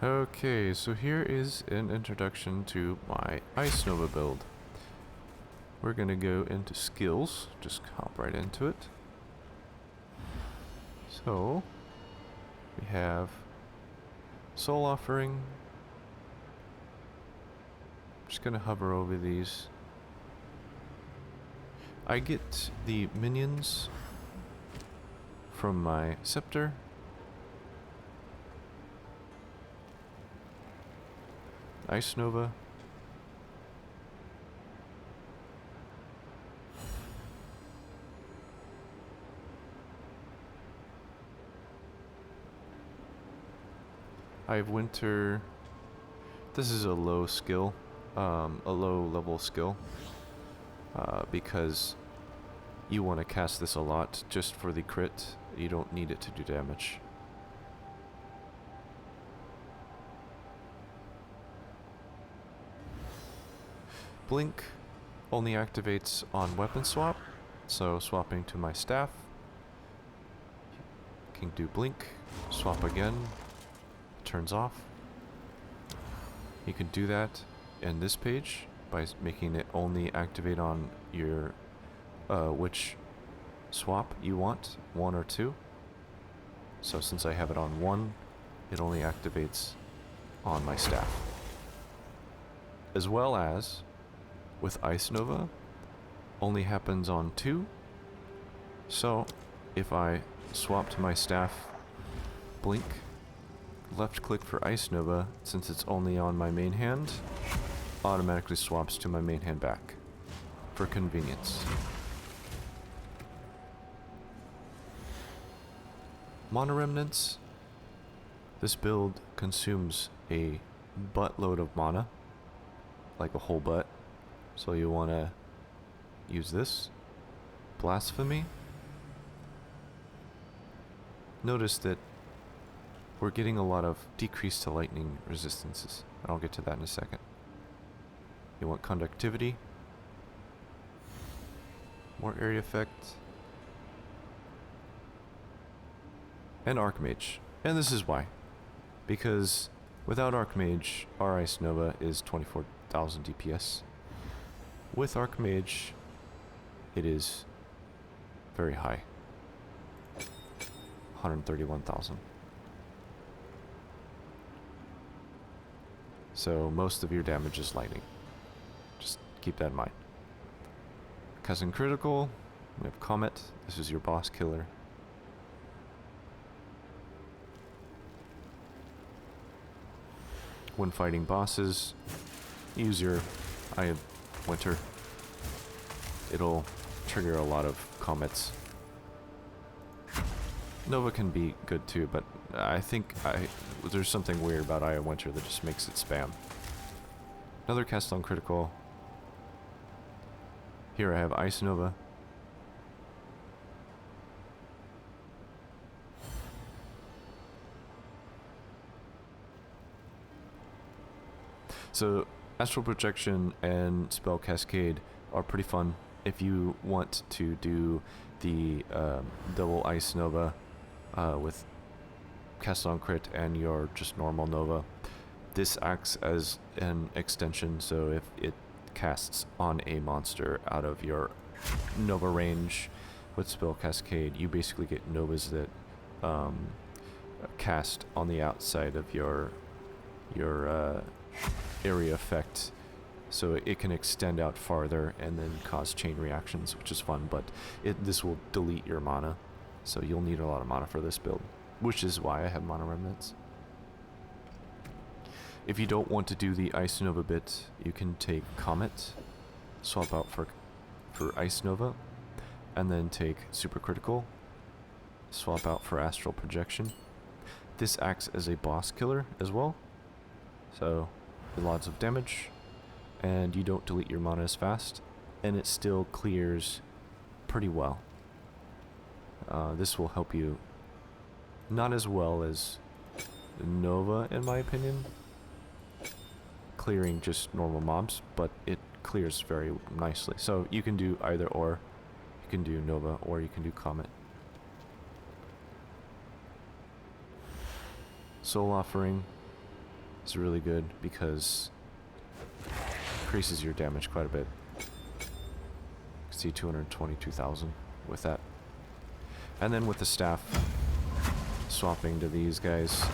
Okay, so here is an introduction to my Ice Nova build. We're gonna go into skills, just hop right into it. So, we have Soul Offering. Just gonna hover over these. I get the minions from my scepter. Ice Nova. I have Winter. This is a low skill, a low level skill, because you want to cast this a lot just for the crit. You don't need it to do damage. Blink only activates on weapon swap, so swapping to my staff, can do blink, swap again, turns off. You can do that in this page by making it only activate on your which swap you want, 1 or 2. So since I have it on 1, it only activates on my staff. As well as with Ice Nova, only happens on 2. So if I swap to my staff, blink, left click for Ice Nova, since it's only on my main hand, automatically swaps to my main hand back for convenience. Mana Remnants. This build consumes a buttload of mana, like a whole butt. So you want to use this. Blasphemy. Notice that we're getting a lot of decrease to lightning resistances. I'll get to that in a second. You want conductivity. More area effect. And Archmage. And this is why. Because without Archmage, our Ice Nova is 24,000 DPS. With Archmage, it is very high. 131,000. So most of your damage is lightning. Just keep that in mind. Casting critical, we have Comet. This is your boss killer. When fighting bosses, use your Eye of Winter. It'll trigger a lot of comets. Nova can be good too, but I think there's something weird about Eye of Winter that just makes it spam. Another cast on critical. Here I have Ice Nova. So Astral Projection and Spell Cascade are pretty fun if you want to do the double Ice Nova with cast on crit and your just normal Nova. This acts as an extension, so if it casts on a monster out of your Nova range with Spell Cascade, you basically get Novas that cast on the outside of your area effect, so it can extend out farther and then cause chain reactions, which is fun, but this will delete your mana, so you'll need a lot of mana for this build, which is why I have Mana Remnants. If you don't want to do the Ice Nova bit, you can take Comet, swap out for Ice Nova, and then take Super Critical, swap out for Astral Projection. This acts as a boss killer as well, so lots of damage, and you don't delete your mana as fast, and it still clears pretty well. This will help you not as well as Nova, in my opinion, clearing just normal mobs, but it clears very nicely. So you can do either or. You can do Nova or you can do Comet. Soul Offering. is really good because it increases your damage quite a bit. You can see 222,000 with that. And then with the staff, swapping to these guys,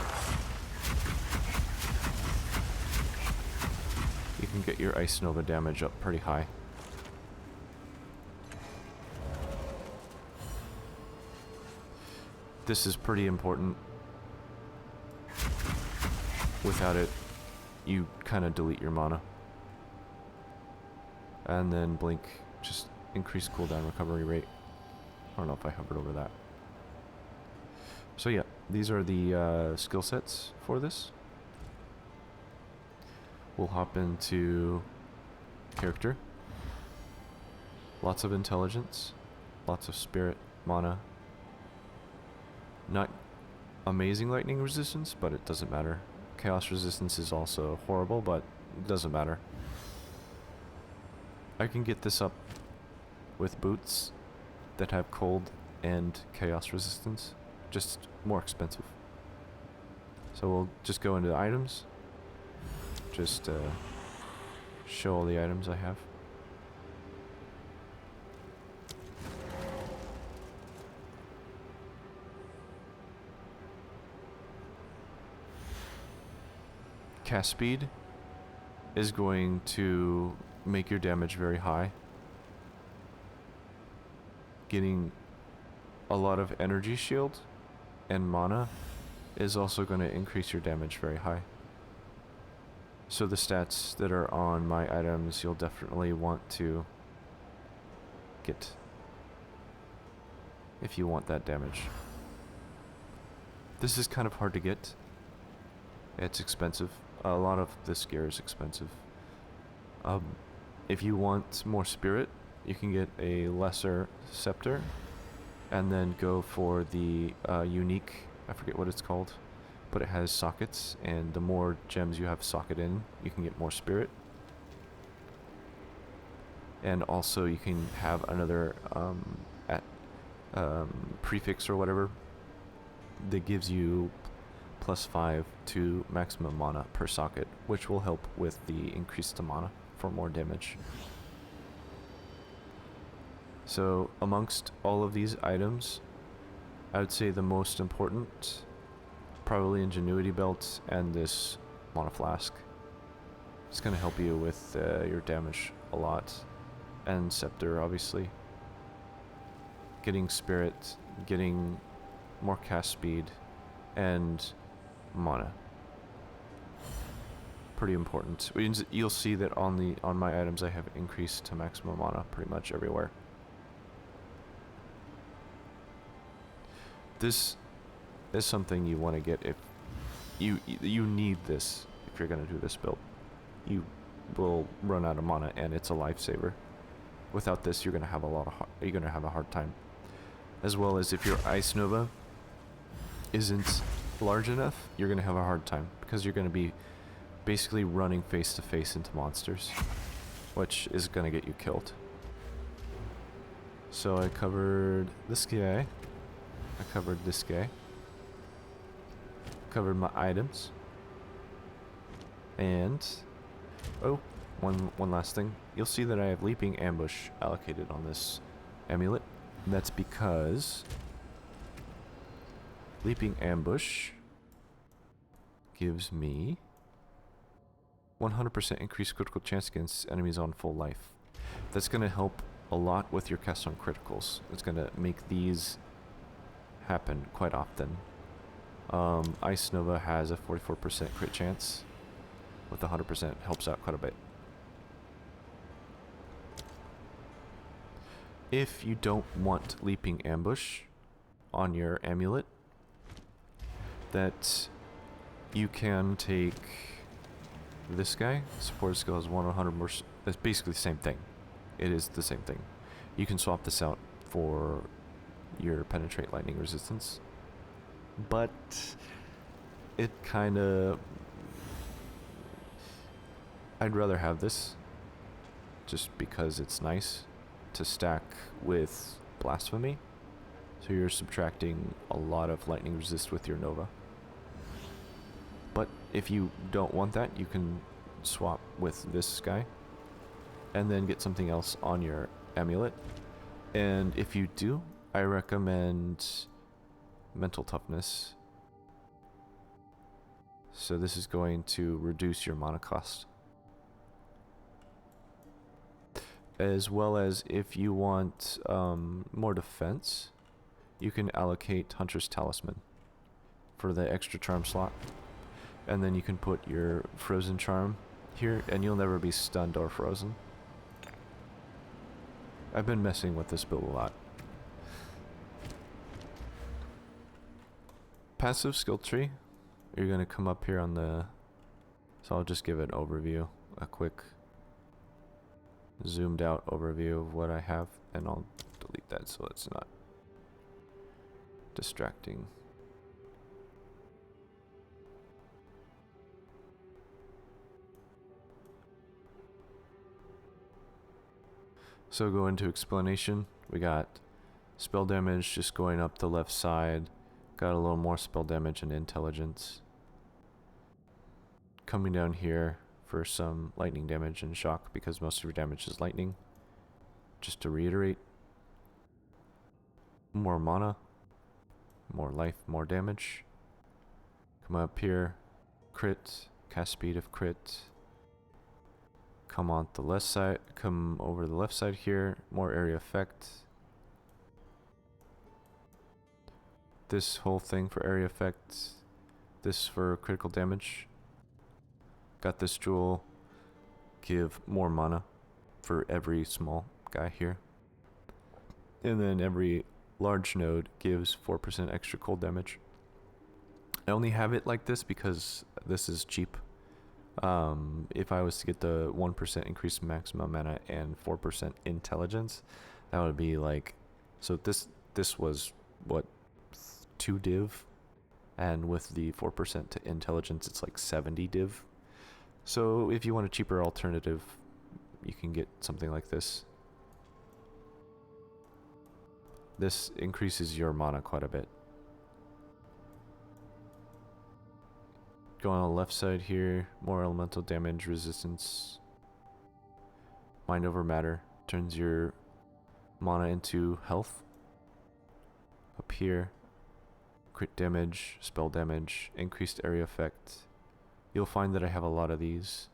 you can get your Ice Nova damage up pretty high. This is pretty important. Without it, you kind of delete your mana. And then Blink, just increase cooldown recovery rate. I don't know if I hovered over that. So yeah, these are the skill sets for this. We'll hop into character. Lots of intelligence, lots of spirit, mana. Not amazing lightning resistance, but it doesn't matter. Chaos resistance is also horrible, but it doesn't matter. I can get this up with boots that have cold and chaos resistance, just more expensive. So we'll just go into the items, just show all the items I have. Cast speed is going to make your damage very high. Getting a lot of energy shield and mana is also going to increase your damage very high. So the stats that are on my items you'll definitely want to get if you want that damage. This is kind of hard to get. It's expensive. A lot of this gear is expensive. If you want more spirit, you can get a lesser scepter and then go for the unique, I forget what it's called, but it has sockets, and the more gems you have socket in, you can get more spirit. And also you can have another prefix or whatever that gives you +5 to maximum mana per socket, which will help with the increased mana for more damage. So amongst all of these items, I would say the most important, probably Ingenuity Belt and this Mana Flask. It's going to help you with your damage a lot. And Scepter, obviously. Getting Spirit, getting more cast speed, and mana. Pretty important. You'll see that on my items I have increased to maximum mana pretty much everywhere. This is something you want to get if you need this if you're going to do this build. You will run out of mana and it's a lifesaver. Without this, you're going to have a hard time. As well as if your Ice Nova isn't large enough, you're going to have a hard time because you're going to be basically running face to face into monsters, which is going to get you killed. So I covered this guy. I covered this guy. Covered my items. And oh, one last thing. You'll see that I have Leaping Ambush allocated on this amulet. And that's because Leaping Ambush gives me 100% increased critical chance against enemies on full life. That's going to help a lot with your cast on criticals. It's going to make these happen quite often. Ice Nova has a 44% crit chance. With 100% helps out quite a bit. If you don't want Leaping Ambush on your amulet, that you can take this guy. Support skill has 100 more. That's basically the same thing. It is the same thing. You can swap this out for your penetrate lightning resistance, but it kind of, I'd rather have this just because it's nice to stack with Blasphemy, so you're subtracting a lot of lightning resist with your Nova. But if you don't want that, you can swap with this guy and then get something else on your amulet. And if you do, I recommend mental toughness. So this is going to reduce your mana cost. As well as if you want more defense, you can allocate Hunter's Talisman for the extra charm slot. And then you can put your frozen charm here and you'll never be stunned or frozen. I've been messing with this build a lot. Passive skill tree. You're going to come up here on the... So I'll just give an overview, a quick zoomed out overview of what I have, and I'll delete that so it's not distracting. So go into explanation. We got spell damage just going up the left side. Got a little more spell damage and intelligence. Coming down here for some lightning damage and shock because most of your damage is lightning. Just to reiterate. More mana. More life, more damage. Come up here. Crit. Cast speed of crit. Come on the left side. Come over the left side here. More area effect. This whole thing for area effect. This for critical damage. Got this jewel. Give more mana for every small guy here. And then every large node gives 4% extra cold damage. I only have it like this because this is cheap. If I was to get the 1% increased maximum mana and 4% intelligence, that would be like... So this was, what, 2 div? And with the 4% to intelligence, it's like 70 div. So if you want a cheaper alternative, you can get something like this. This increases your mana quite a bit. Go on the left side here, more elemental damage, resistance. Mind over matter, turns your mana into health. Up here, crit damage, spell damage, increased area effect. You'll find that I have a lot of these.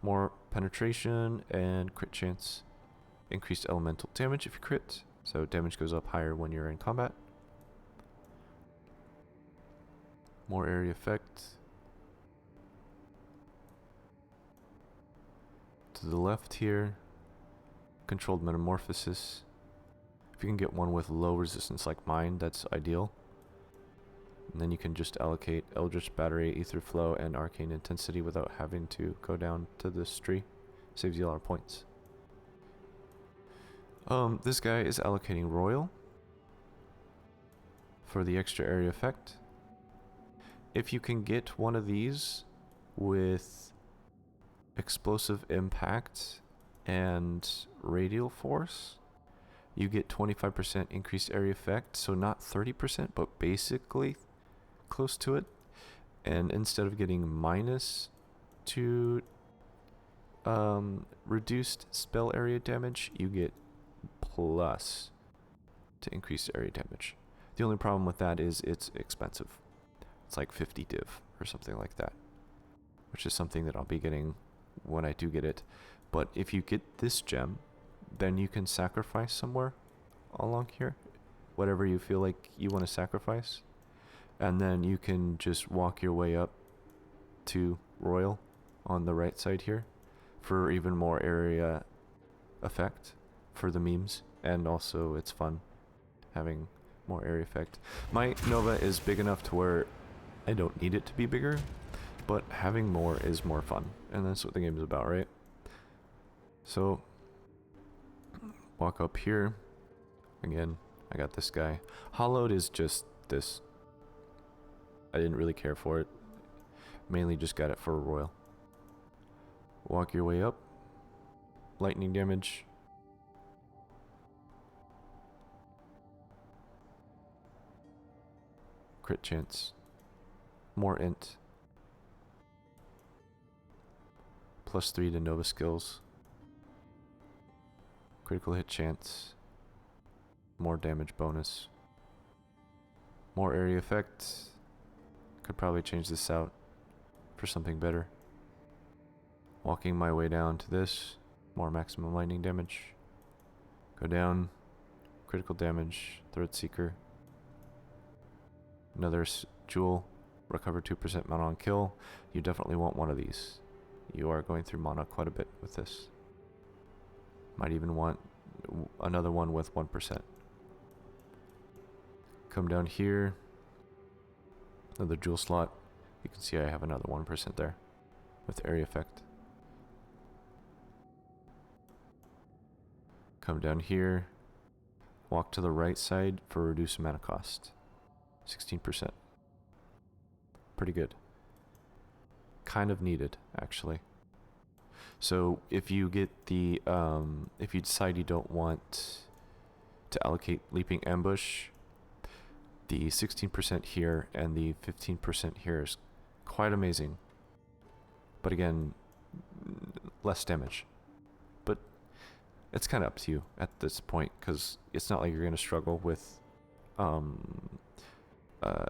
More penetration and crit chance. Increased elemental damage if you crit, so damage goes up higher when you're in combat. More area effect. To the left here, controlled metamorphosis. If you can get one with low resistance like mine, that's ideal. And then you can just allocate Eldritch Battery, Ether Flow, and Arcane Intensity without having to go down to this tree. Saves you a lot of points. This guy is allocating Royal for the extra area effect. If you can get one of these with Explosive Impact and Radial Force, you get 25% increased area effect, so not 30%, but basically close to it. And instead of getting minus to reduced spell area damage, you get plus to increase area damage. The only problem with that is it's expensive. It's like 50 div or something like that, which is something that I'll be getting when I do get it. But if you get this gem, then you can sacrifice somewhere along here, whatever you feel like you want to sacrifice, and then you can just walk your way up to Royal on the right side here for even more area effect for the memes, and also it's fun having more area effect. My Nova is big enough to where I don't need it to be bigger, but having more is more fun, and that's what the game is about, right? So walk up here. Again, I got this guy. Hollowed is just this. I didn't really care for it. Mainly just got it for a Royal. Walk your way up. Lightning damage. Crit chance. more int. +3 to Nova skills. Critical hit chance. More damage bonus. More area effect. Could probably change this out for something better. Walking my way down to this. More maximum lightning damage. Go down. Critical damage. Threat Seeker. Another jewel. Recover 2% mana on kill. You definitely want one of these. You are going through mana quite a bit with this. Might even want another one with 1%. Come down here. Another jewel slot. You can see I have another 1% there with area effect. Come down here. Walk to the right side for reduced mana cost. 16%. Pretty good. Kind of needed, actually. So if you get the, if you decide you don't want to allocate Leaping Ambush, the 16% here and the 15% here is quite amazing. But again, less damage. But it's kind of up to you at this point, because it's not like you're going to struggle with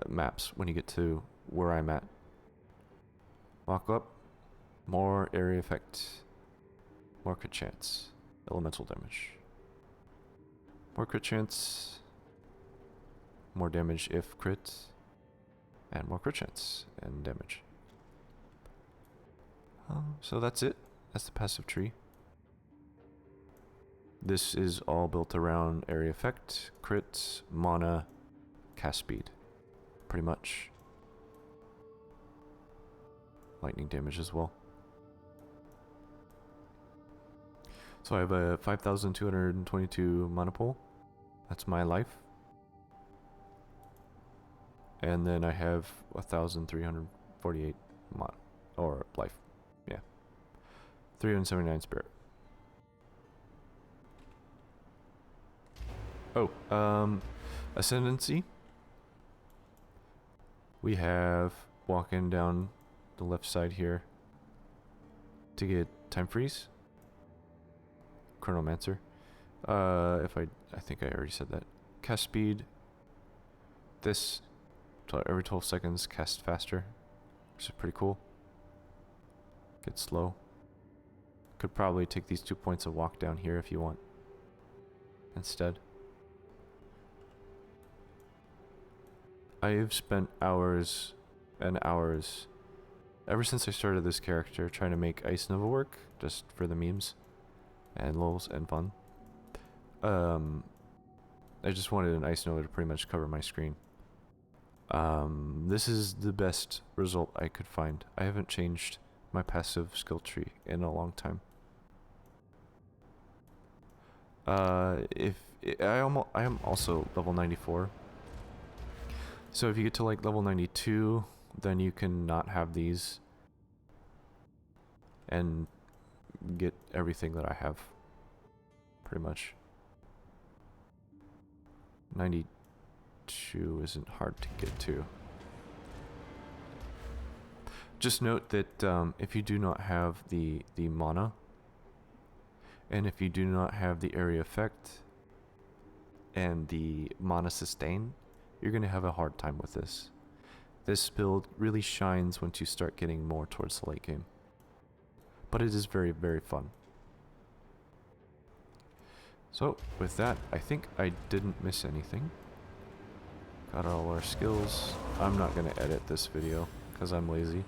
maps when you get to where I'm at. Walk up. More area effect. More crit chance. Elemental damage. More crit chance. More damage if crit. And more crit chance and damage. So that's it. That's the passive tree. This is all built around area effect, crit, mana, cast speed. Pretty much. Lightning damage as well. So I have a 5,222 mana pool. That's my life. And then I have 1,348 mana, or life. Yeah. 379 spirit. Oh, ascendancy. We have walking down the left side here to get time freeze. Chronomancer. I think I already said that. Cast speed. This every 12 seconds cast faster, which is pretty cool. Get slow. Could probably take these 2 points of walk down here if you want instead. I've spent hours and hours ever since I started this character trying to make Ice Nova work, just for the memes and lols and fun. I just wanted an Ice Nova to pretty much cover my screen. This is the best result I could find. I haven't changed my passive skill tree in a long time. I am also level 94. So if you get to like level 92, then you can not have these and get everything that I have, pretty much. 92 isn't hard to get to. Just note that if you do not have the mana, and if you do not have the area effect and the mana sustain, you're going to have a hard time with this. This build really shines once you start getting more towards the late game. But it is very, very fun. So, with that, I think I didn't miss anything. Got all our skills. I'm not going to edit this video, because I'm lazy.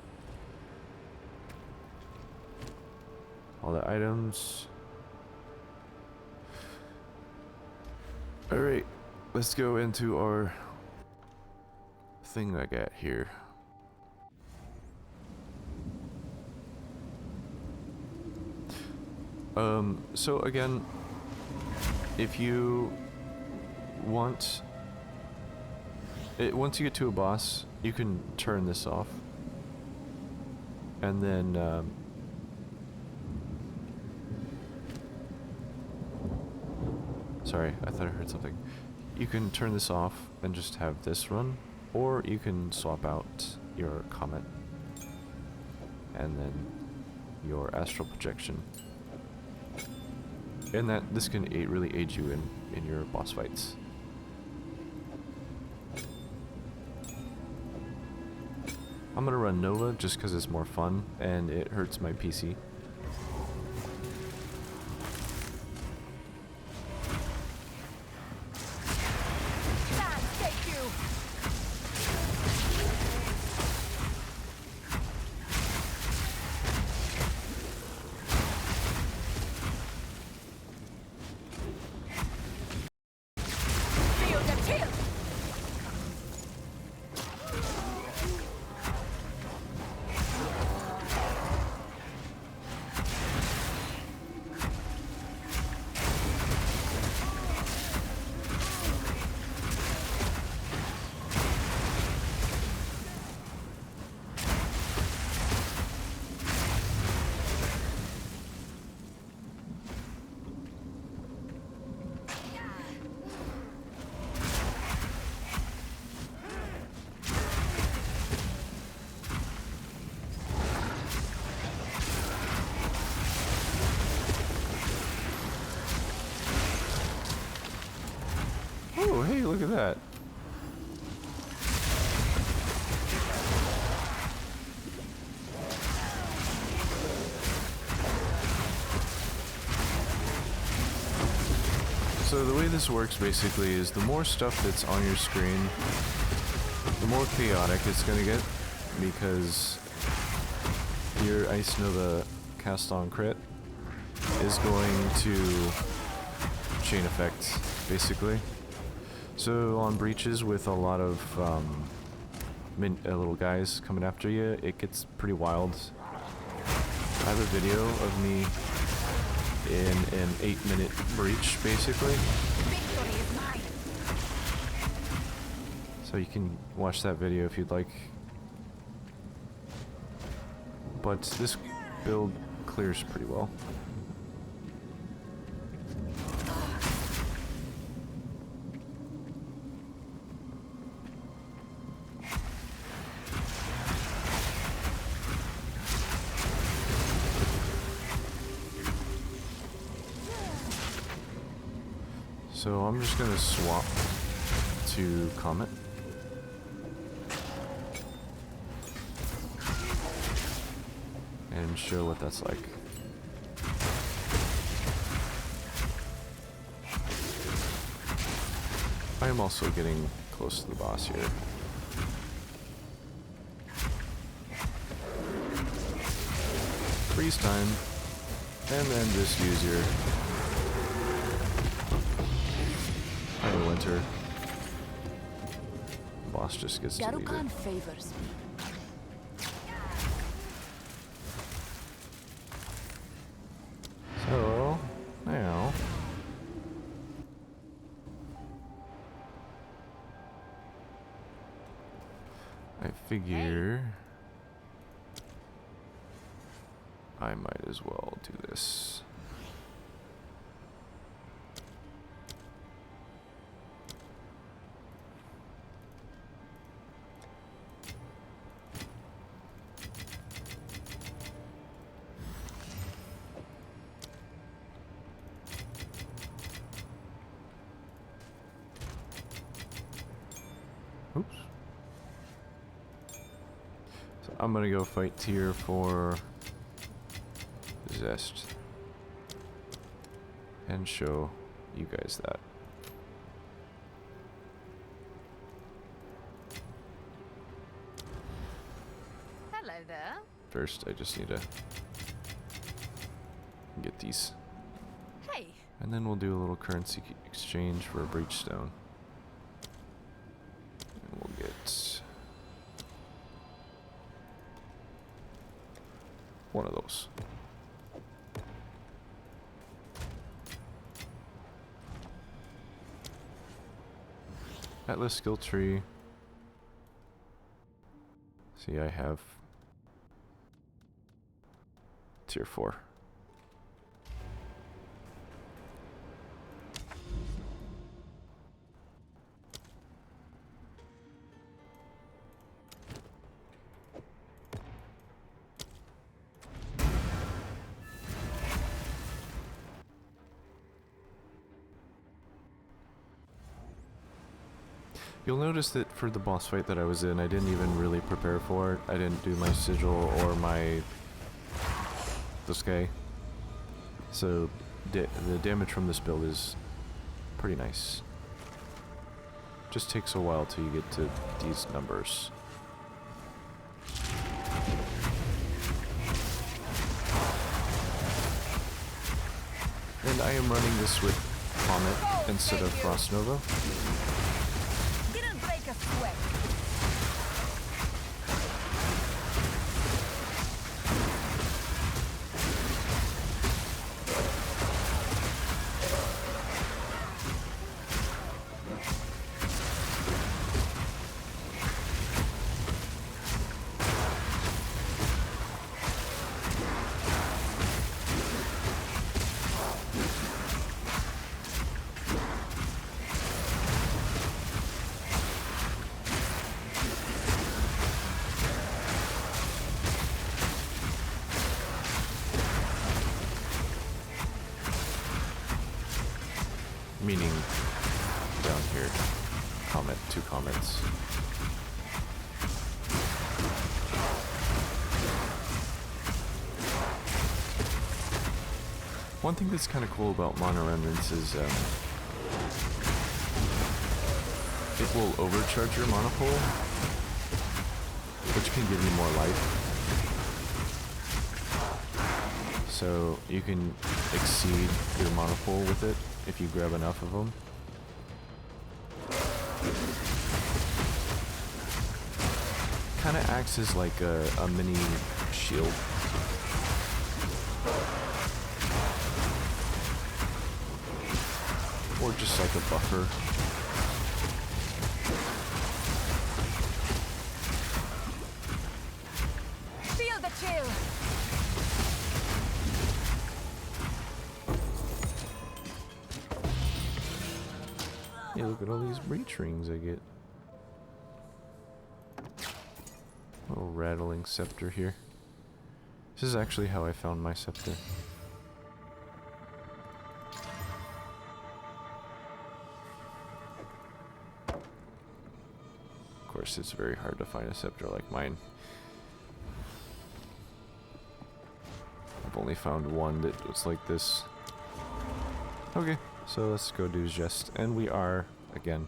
All the items. Alright, let's go into our thing I got here. So again, if you want it, once you get to a boss, you can turn this off, and then sorry, I thought I heard something. You can turn this off and just have this run, or you can swap out your comet, and then your astral projection. And that this can really aid you in your boss fights. I'm gonna run Nova just because it's more fun and it hurts my PC. Oh, hey, look at that. So the way this works basically is the more stuff that's on your screen, the more chaotic it's gonna get, because your Ice Nova cast on crit is going to chain effect, basically. So on breaches with a lot of little guys coming after you, it gets pretty wild. I have a video of me in an 8-minute breach, basically. So you can watch that video if you'd like. But this build clears pretty well. So I'm just gonna swap to Comet. And show what that's like. I am also getting close to the boss here. Freeze time, and then just use your Fire Winter. The boss just gets deleted. Favors me. So now I figure I might as well do this. Oops. So I'm gonna go fight T4 Xesht and show you guys that. Hello there. First, I just need to get these. Hey. And then we'll do a little currency exchange for a breach stone. And we'll get one of those. Atlas skill tree. See, I have tier 4. You'll notice that for the boss fight that I was in, I didn't even really prepare for it. I didn't do my sigil or my this guy. So the damage from this build is pretty nice. Just takes a while till you get to these numbers. And I am running this with Comet instead of Frost Nova. Didn't break a sweat. Meaning down here, Comet, 2 comets. One thing that's kind of cool about Mono Remnants is it will overcharge your monopole, which can give you more life. So you can exceed your monopole with it if you grab enough of them. Kind of acts as like a mini shield. Or just like a buffer. Feel the chill. Yeah, look at all these breach rings I get. Little rattling scepter here. This is actually how I found my scepter. Of course, it's very hard to find a scepter like mine. I've only found one that looks like this. Okay, so let's go do Xesht, and we are, again,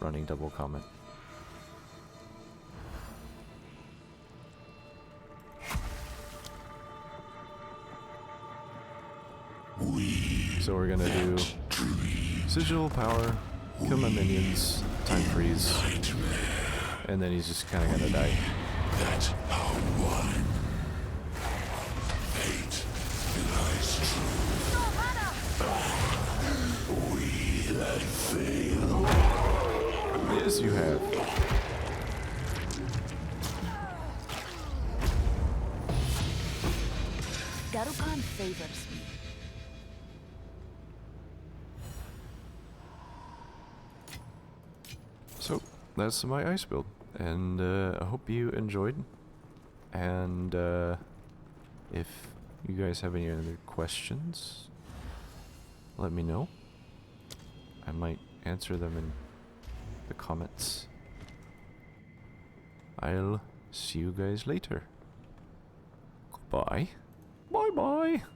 running double Comet. So we're gonna do Sigil, Power, kill my minions, Time Freeze, and then he's just kinda gonna die. That our one fate lies true. We that fail. Yes, you have. Garukan favors me. So, that's my ice build, and I hope you enjoyed, and if you guys have any other questions, let me know. I might answer them in the comments. I'll see you guys later. Goodbye. Bye bye.